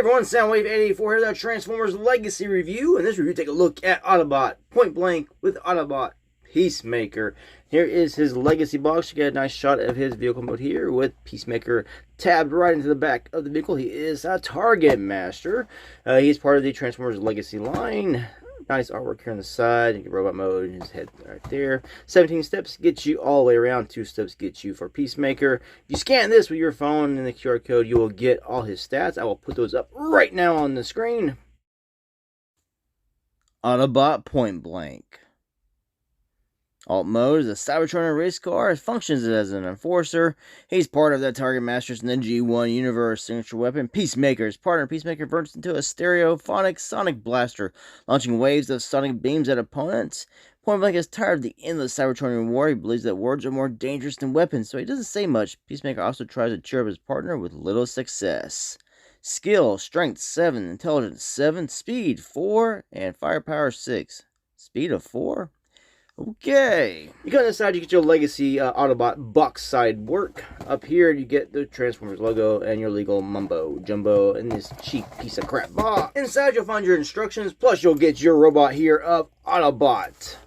everyone, Soundwave884 here, the Transformers Legacy Review. In this review, take a look at Autobot Point Blank with Autobot Peacemaker. Here is his Legacy box. You get a nice shot of his vehicle mode here with Peacemaker tabbed right into the back of the vehicle. He is a Target Master. He's part of the Transformers Legacy line. Nice artwork here on the side. You get robot mode, his head right there. 17 steps gets you all the way around. 2 steps gets you for Peacemaker. If you scan this with your phone and the QR code, you will get all his stats. I will put those up right now on the screen. Autobot Point Blank. Alt mode is a Cybertron race car. Functions as an enforcer. He's part of the Target Masters in the G1 universe. Signature weapon, Peacemaker. His partner, Peacemaker, burns into a stereophonic sonic blaster, launching waves of sonic beams at opponents. Point Blank is tired of the endless Cybertronian war. He believes that words are more dangerous than weapons, so he doesn't say much. Peacemaker also tries to cheer up his partner with little success. Skill, Strength 7, Intelligence 7, Speed 4, and Firepower 6. Speed of 4? Okay. You go inside, you get your Legacy Autobot box side work. Up here, you get the Transformers logo and your legal mumbo jumbo in this cheap piece of crap box. Inside, you'll find your instructions, plus you'll get your robot here of Autobot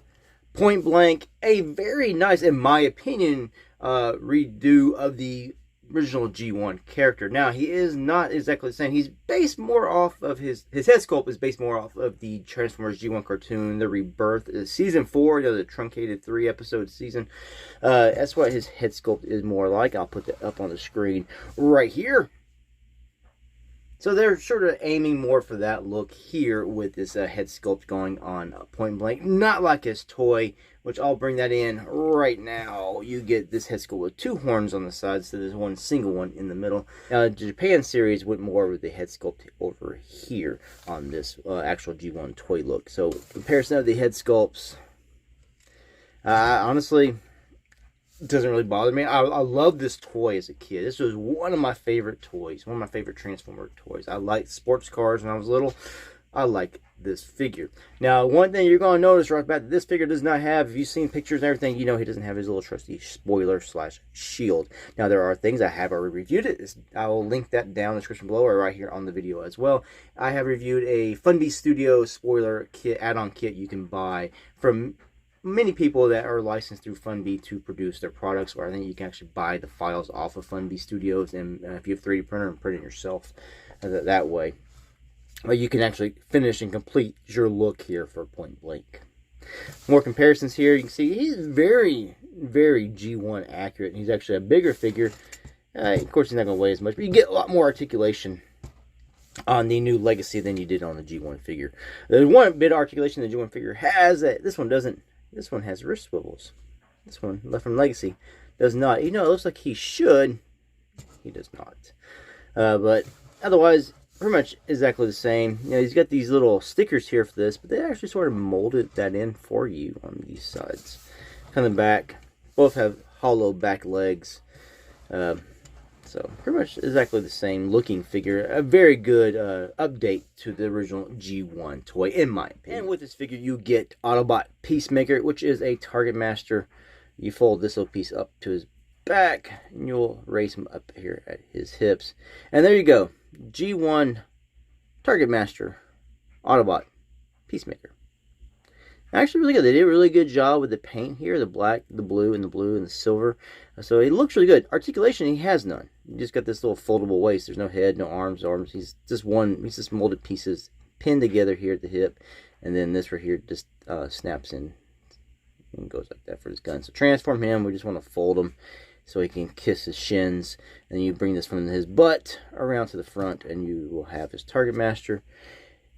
Point Blank. A very nice, in my opinion, redo of the original G1 character. Now, he is not exactly the same. He's based more off of his head sculpt is based more off of the Transformers G1 cartoon, The Rebirth. Season 4, the truncated 3-episode season. That's what his head sculpt is more like. I'll put that up on the screen right here. So they're sort of aiming more for that look here with this head sculpt going on Point Blank. Not like his toy, which I'll bring that in right now. You get this head sculpt with 2 horns on the sides, so there's one single one in the middle. The Japan series went more with the head sculpt over here on this actual G1 toy look. So comparison of the head sculpts, honestly, it doesn't really bother me. I love this toy as a kid. This was one of my favorite toys. One of my favorite Transformer toys. I liked sports cars when I was little. I like this figure. Now, one thing you're going to notice right off the bat, this figure does not have, if you've seen pictures and everything, you know he doesn't have his little trusty spoiler slash shield. Now, there are things I have already reviewed it. I will link that down in the description below or right here on the video as well. I have reviewed a Funby Studio spoiler kit, add-on kit you can buy from many people that are licensed through Funby to produce their products, or I think you can actually buy the files off of Funby Studios, and if you have 3D printer, and print it yourself that way. You can actually finish and complete your look here for Point Blank. More comparisons here. You can see he's very, very G1 accurate. He's actually a bigger figure. Of course, he's not going to weigh as much, but you get a lot more articulation on the new Legacy than you did on the G1 figure. There's one bit of articulation the G1 figure has that this one doesn't. This one has wrist swivels. This one, left from Legacy, does not. You know, it looks like he should. He does not. But otherwise, pretty much exactly the same. You know, he's got these little stickers here for this, but they actually sort of molded that in for you on these sides. On the back, both have hollow back legs. So pretty much exactly the same looking figure. A very good update to the original G1 toy, in my opinion. And with this figure, you get Autobot Peacemaker, which is a Target Master. You fold this little piece up to his back, and you'll raise him up here at his hips. And there you go. G1 Target Master Autobot Peacemaker. Actually really good. They did a really good job with the paint here, the black, the blue, and the silver. So it looks really good. Articulation, he has none. You just got this little foldable waist. There's no head, no arms. He's just molded pieces pinned together here at the hip, and then this right here just snaps in and goes like that for his gun. So transform him. We just want to fold him so he can kiss his shins, and you bring this from his butt around to the front, and you will have his Target Master.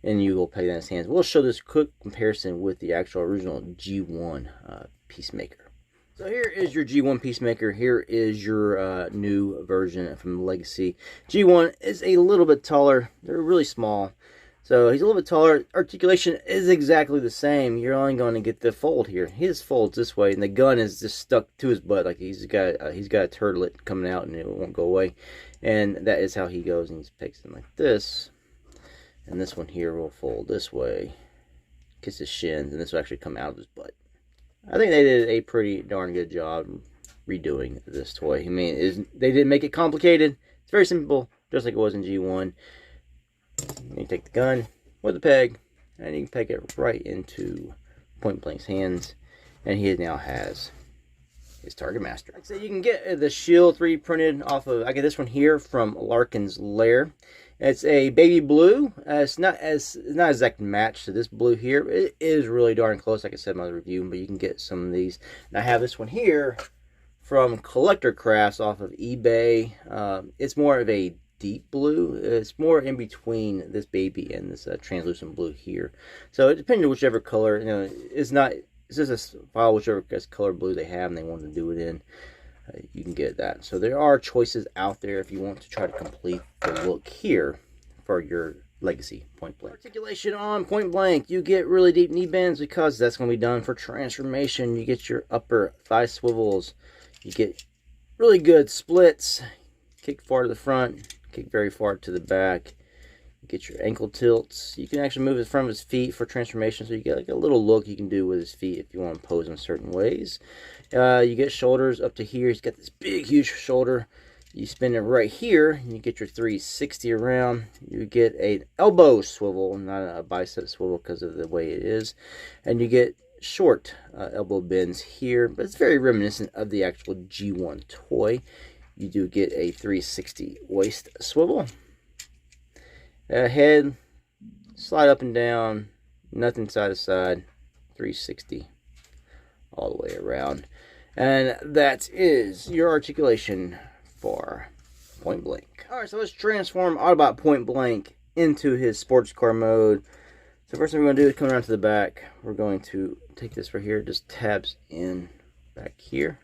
And you will play that in his hands. We'll show this quick comparison with the actual original G1 Peacemaker. So here is your G1 Peacemaker. Here is your new version from Legacy. G1 is a little bit taller. They're really small. So he's a little bit taller. Articulation is exactly the same. You're only going to get the fold here. His folds this way, and the gun is just stuck to his butt. Like he's got a turtlet coming out, and it won't go away. And that is how he goes, and he takes it like this. And this one here will fold this way, kiss his shins, and this will actually come out of his butt. I think they did a pretty darn good job redoing this toy. I mean, they didn't make it complicated. It's very simple, just like it was in G1. You take the gun with the peg, and you can peg it right into Point Blank's hands, and he now has his Target Master. Like I said, you can get the shield 3D printed off of, I get this one here from Larkin's Lair. It's a baby blue. It's not exact match to this blue here. It is really darn close, like I said in my review, but you can get some of these. And I have this one here from Collector Crafts off of eBay. It's more of a deep blue. It's more in between this baby and this translucent blue here. So it depends on whichever color. You know, it's just a file, whichever color blue they have and they want to do it in. You can get that. So there are choices out there if you want to try to complete the look here for your legacy Point Blank. Articulation on Point Blank. You get really deep knee bends because that's going to be done for transformation. You get your upper thigh swivels. You get really good splits. Kick far to the front. Kick very far to the back. You get your ankle tilts. You can actually move it from his feet for transformation, so you get like a little look you can do with his feet if you want to pose in certain ways. You get shoulders up to here. He's got this big, huge shoulder. You spin it right here, and you get your 360 around. You get an elbow swivel, not a bicep swivel because of the way it is. And you get short elbow bends here, but it's very reminiscent of the actual G1 toy. You do get a 360 waist swivel. Head, slide up and down, nothing side to side, 360 all the way around. And that is your articulation for Point Blank. Alright, so let's transform Autobot Point Blank into his sports car mode. So first thing we're going to do is come around to the back. We're going to take this right here, just tabs in back here.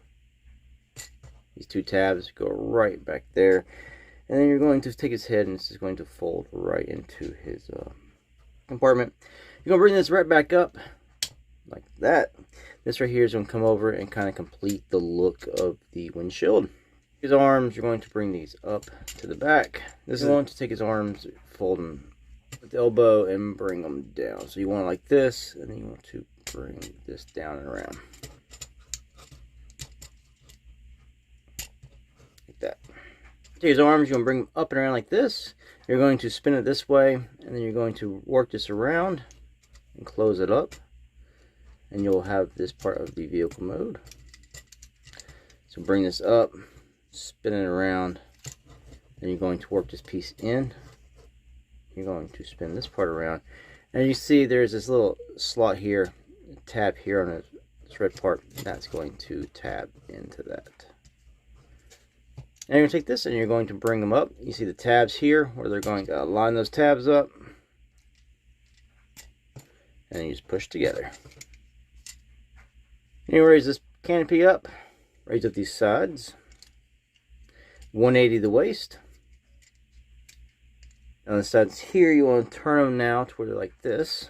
These two tabs go right back there. And then you're going to take his head, and this is going to fold right into his compartment. You're going to bring this right back up like that. This right here is going to come over and kind of complete the look of the windshield. His arms, you're going to bring these up to the back. This is going to take his arms, fold them with the elbow, and bring them down. So you want it like this, and then you want to bring this down and around. Like that. Take his arms, you're going to bring them up and around like this. You're going to spin it this way, and then you're going to work this around and close it up. And you'll have this part of the vehicle mode. So bring this up, spin it around, then you're going to work this piece in. You're going to spin this part around. And you see there's this little slot here, tab here on this red part. That's going to tab into that. And you're going to take this and you're going to bring them up. You see the tabs here where they're going to line those tabs up. And you just push together. And you raise this canopy up. Raise up these sides. 180 the waist. On the sides here, you want to turn them now to where they're like this.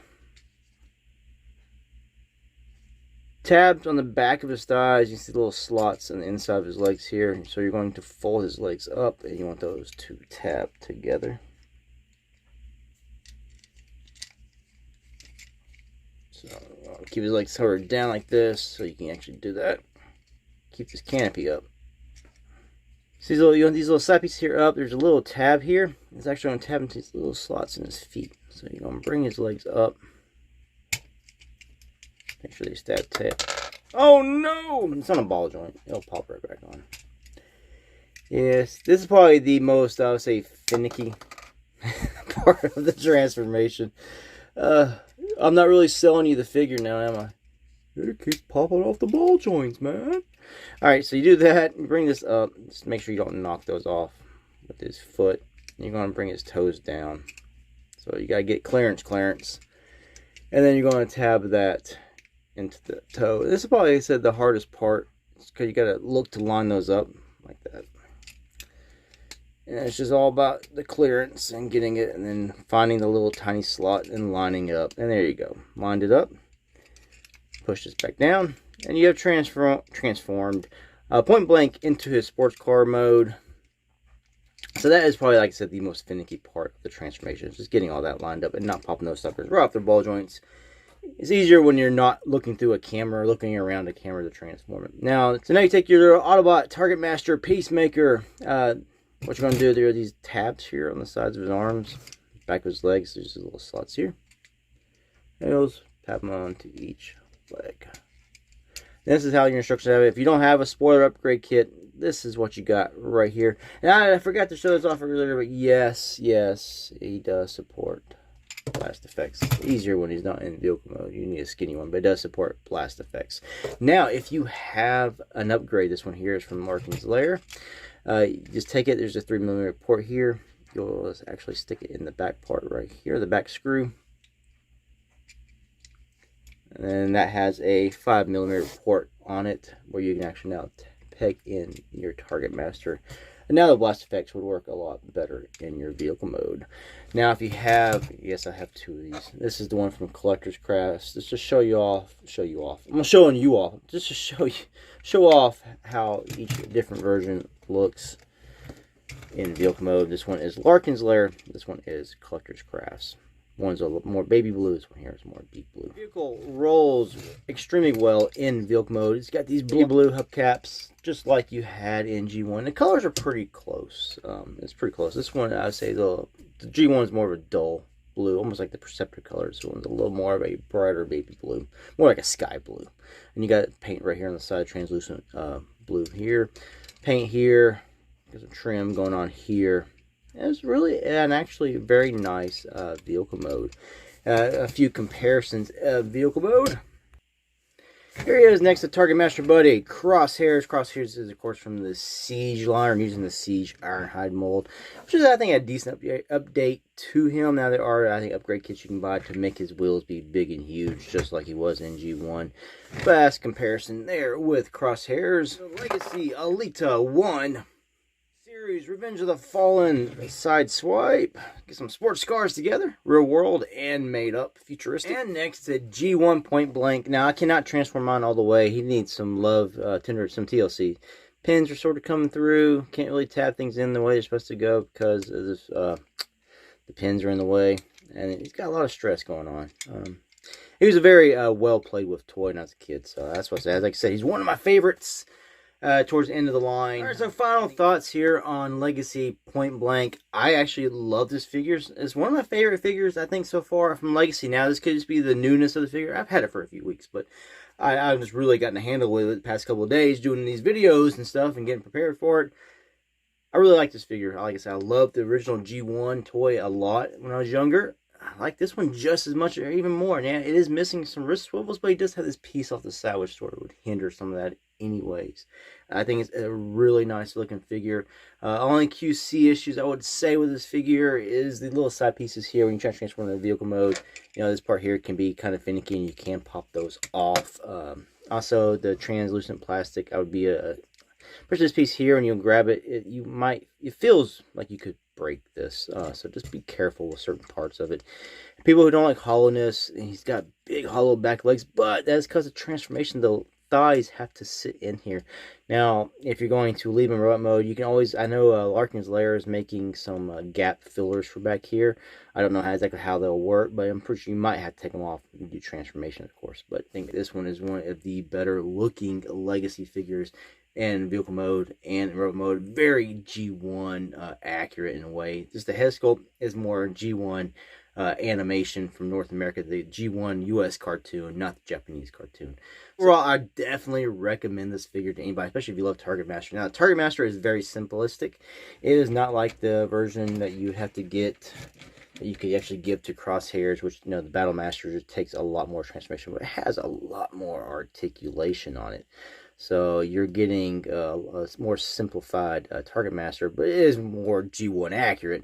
Tabs on the back of his thighs, you see the little slots on the inside of his legs here. So you're going to fold his legs up, and you want those to tab together. So keep his legs covered down like this, so you can actually do that. Keep this canopy up. See these little side pieces here up. There's a little tab here. It's actually going to tab into these little slots in his feet. So you're going to bring his legs up. Make sure they stab tab. Oh no! It's on a ball joint. It'll pop right back on. Yes, this is probably the most, I would say, finicky part of the transformation. I'm not really selling you the figure now, am I? It keeps popping off the ball joints, man. Alright, so you do that. You bring this up. Just make sure you don't knock those off with his foot. You're going to bring his toes down. So you got to get clearance. And then you're going to tab that into the toe. This is probably, like I said, the hardest part. Because you got to look to line those up like that. And it's just all about the clearance and getting it, and then finding the little tiny slot and lining it up. And there you go. Lined it up. Push this back down. And you have transformed Point Blank into his sports car mode. So that is probably, like I said, the most finicky part of the transformation. It's just getting all that lined up and not popping those suckers right off their ball joints. It's easier when you're not looking through a camera, looking around a camera to transform it. Now you take your Autobot Target Master Peacemaker. What you're going to do, there are these tabs here on the sides of his arms. back of his legs. There's little slots here. Nails, tap them onto each leg. This is how your instructions have it. If you don't have a spoiler upgrade kit, this is what you got right here. And I forgot to show this off earlier, but yes, he does support blast effects. Easier when he's not in vehicle mode. You need a skinny one, but it does support blast effects. Now, if you have an upgrade, this one here is from Larkin's Lair. Just take it. There's a 3mm port here. You'll actually stick it in the back part right here, the back screw. And then that has a 5mm port on it where you can actually now peg in your target master. And now the blast effects would work a lot better in your vehicle mode. Now if you have, yes, I have two of these. This is the one from Collector's Crafts. Just to show you off. I'm showing you off. Just to show off how each different version looks in vehicle mode. This one is Larkin's Lair. This one is Collector's Crafts. One's a little more baby blue. This one here is more deep blue. The vehicle rolls extremely well in vehicle mode. It's got these blue hubcaps, just like you had in G1. The colors are pretty close. It's pretty close. This one, I would say the G1 is more of a dull blue, almost like the Perceptor colors. This one's a little more of a brighter baby blue, more like a sky blue. And you got paint right here on the side, translucent blue here. Paint here. There's some trim going on here. It's really an actually very nice vehicle mode. A few comparisons of vehicle mode. Here he is next to Target Master Buddy. Crosshairs. Crosshairs is, of course, from the Siege line. I'm using the Siege Ironhide mold, which is, I think, a decent update to him. Now, there are, I think, upgrade kits you can buy to make his wheels be big and huge, just like he was in G1. Fast comparison there with Crosshairs. Legacy Alita 1. Revenge of the Fallen side swipe. Get some sports cars together, real world and made up, futuristic. And next to G1 Point Blank. Now I cannot transform mine all the way. He needs some love, some TLC. Pins are sort of coming through. Can't really tab things in the way they're supposed to go because of this, the pins are in the way, and he's got a lot of stress going on. He was a very well played with toy when I was a kid, so that's what I said. Like I said, he's one of my favorites. Towards the end of the line. Alright, so final thoughts here on Legacy Point Blank. I actually love this figure. It's one of my favorite figures, I think, so far from Legacy. Now, this could just be the newness of the figure. I've had it for a few weeks, but I've just really gotten a handle with it the past couple of days, doing these videos and stuff and getting prepared for it. I really like this figure. Like I said, I loved the original G1 toy a lot when I was younger. I like this one just as much or even more. Now, it is missing some wrist swivels, but he does have this piece off the side, which sort of would hinder some of that anyways. I think it's a really nice looking figure. Only QC issues I would say with this figure is the little side pieces here when you try to transform into vehicle mode. You know, this part here can be kind of finicky and you can pop those off. Also, the translucent plastic, I would be push this piece here and you'll grab it. It feels like you could break this, so just be careful with certain parts of it. People who don't like hollowness, and he's got big hollow back legs, but that's because of transformation. The thighs have to sit in here. Now, if you're going to leave in robot mode, you can always, I know Larkin's Lair is making some gap fillers for back here. I don't know exactly how they'll work, but I'm pretty sure you might have to take them off and do transformation, of course. But I think this one is one of the better looking Legacy figures in vehicle mode and robot mode. Very G1 accurate in a way. Just the head sculpt is more G1 animation from North America, the G1 US cartoon, not the Japanese cartoon. Overall, I definitely recommend this figure to anybody, especially if you love Target Master. Now, Target Master is very simplistic. It is not like the version that you have to get, that you could actually give to Crosshairs, which, you know, the Battle Master just takes a lot more transformation, but it has a lot more articulation on it. So you're getting a more simplified Target Master, but it is more G1 accurate.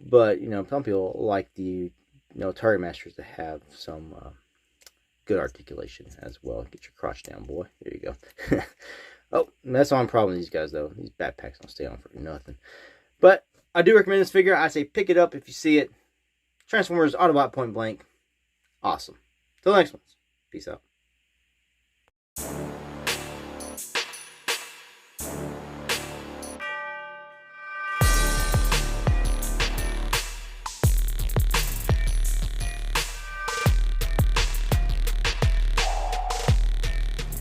But, you know, some people like the, you know, Target Masters to have some good articulation as well. Get your crotch down, boy. There you go. Oh, that's the only problem with these guys, though. These backpacks don't stay on for nothing. But I do recommend this figure. I say pick it up if you see it. Transformers Autobot Point Blank. Awesome. Till the next ones. Peace out.